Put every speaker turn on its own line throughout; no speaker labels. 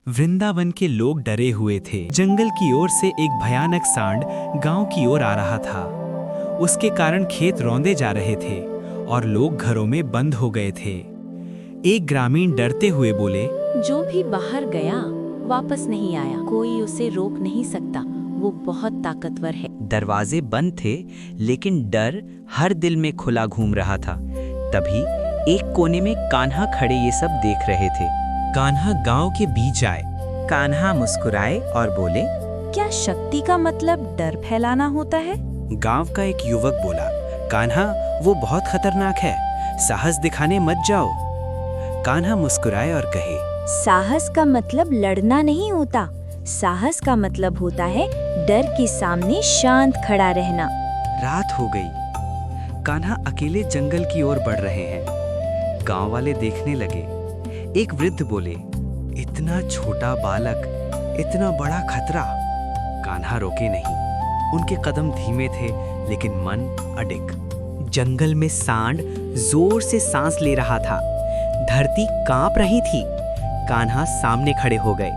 वृंदावन के लोग डरे हुए थे। जंगल की ओर से एक भयानक सांड गांव की ओर आ रहा था। उसके कारण खेत रौंदे जा रहे थे और लोग घरों में बंद हो गए थे। एक ग्रामीण डरते हुए बोले,
जो भी बाहर गया वापस नहीं आया, कोई उसे रोक नहीं सकता, वो बहुत ताकतवर है।
दरवाजे बंद थे, लेकिन डर हर दिल में खुला घूम रहा था। तभी एक कोने में कान्हा खड़े ये सब देख रहे थे।
कान्हा गांव के बीच आए।
कान्हा मुस्कुराए और बोले,
क्या शक्ति का मतलब डर फैलाना होता है?
गांव का एक युवक बोला, कान्हा वो बहुत खतरनाक है, साहस दिखाने मत जाओ। कान्हा मुस्कुराए और कहे,
साहस का मतलब लड़ना नहीं होता, साहस का मतलब होता है डर के सामने शांत खड़ा रहना।
रात हो गई। कान्हा अकेले जंगल की ओर बढ़ रहे हैं। गांव वाले देखने लगे। एक वृद्ध बोले, इतना छोटा बालक, इतना बड़ा खतरा। कान्हा रोके नहीं। उनके कदम धीमे थे, लेकिन मन अडिग।
जंगल में सांड जोर से सांस ले रहा था। धरती कांप रही थी। कान्हा सामने खड़े हो गए।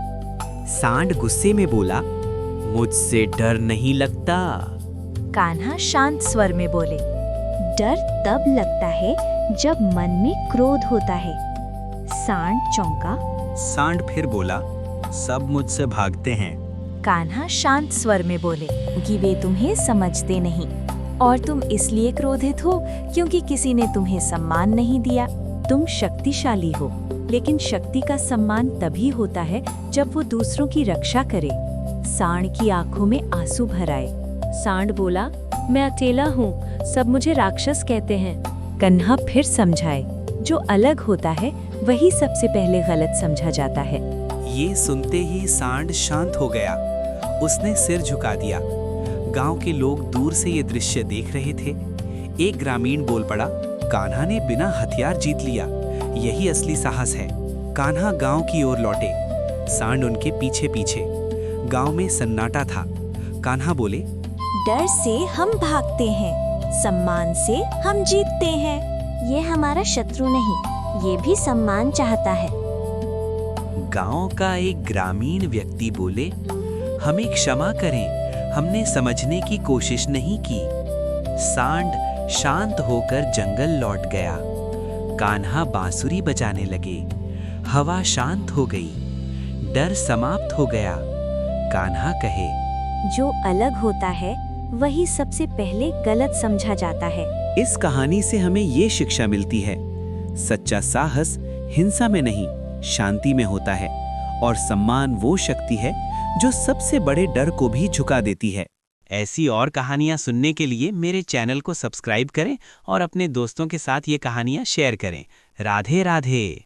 सांड गुस्से में बोला, मुझसे डर नहीं लगता।
कान्हा शांत स्वर में बोले, डर तब लगता है जब मन में क्रोध होता है। सांड चौंका।
सांड फिर बोला, सब मुझसे भागते हैं।
कान्हा शांत स्वर में बोले कि वे तुम्हें समझते नहीं और तुम इसलिए क्रोधित हो क्योंकि किसी ने तुम्हें सम्मान नहीं दिया। तुम शक्तिशाली हो, लेकिन शक्ति का सम्मान तभी होता है जब वो दूसरों की रक्षा करे। सांड की आंखों में आंसू भर आए। सांड बोला, मैं अकेला हूँ, सब मुझे राक्षस कहते हैं। कान्हा फिर समझाए, जो अलग होता है वही सबसे पहले गलत समझा जाता है।
ये सुनते ही सांड शांत हो गया। उसने सिर झुका दिया। गांव के लोग दूर से ये दृश्य देख रहे थे। एक ग्रामीण बोल पड़ा, कान्हा ने बिना हथियार जीत लिया, यही असली साहस है। कान्हा गांव की ओर लौटे। सांड उनके पीछे पीछे। गांव में सन्नाटा था। कान्हा बोले,
डर से हम भागते हैं, सम्मान से हम जीतते हैं। ये हमारा शत्रु नहीं, ये भी सम्मान चाहता है।
गांव का एक ग्रामीण व्यक्ति बोले, हमें क्षमा करें, हमने समझने की कोशिश नहीं की। सांड शांत होकर जंगल लौट गया। कान्हा बांसुरी बजाने लगे। हवा शांत हो गई। डर समाप्त हो गया। कान्हा कहे,
जो अलग होता है वही सबसे पहले गलत समझा जाता है।
इस कहानी से हमें ये शिक्षा मिलती है, सच्चा साहस हिंसा में नहीं, शांति में होता है। और सम्मान वो शक्ति है जो सबसे बड़े डर को भी झुका देती है। ऐसी और कहानियां सुनने के लिए मेरे चैनल को सब्सक्राइब करें और अपने दोस्तों के साथ ये कहानियां शेयर करें। राधे राधे।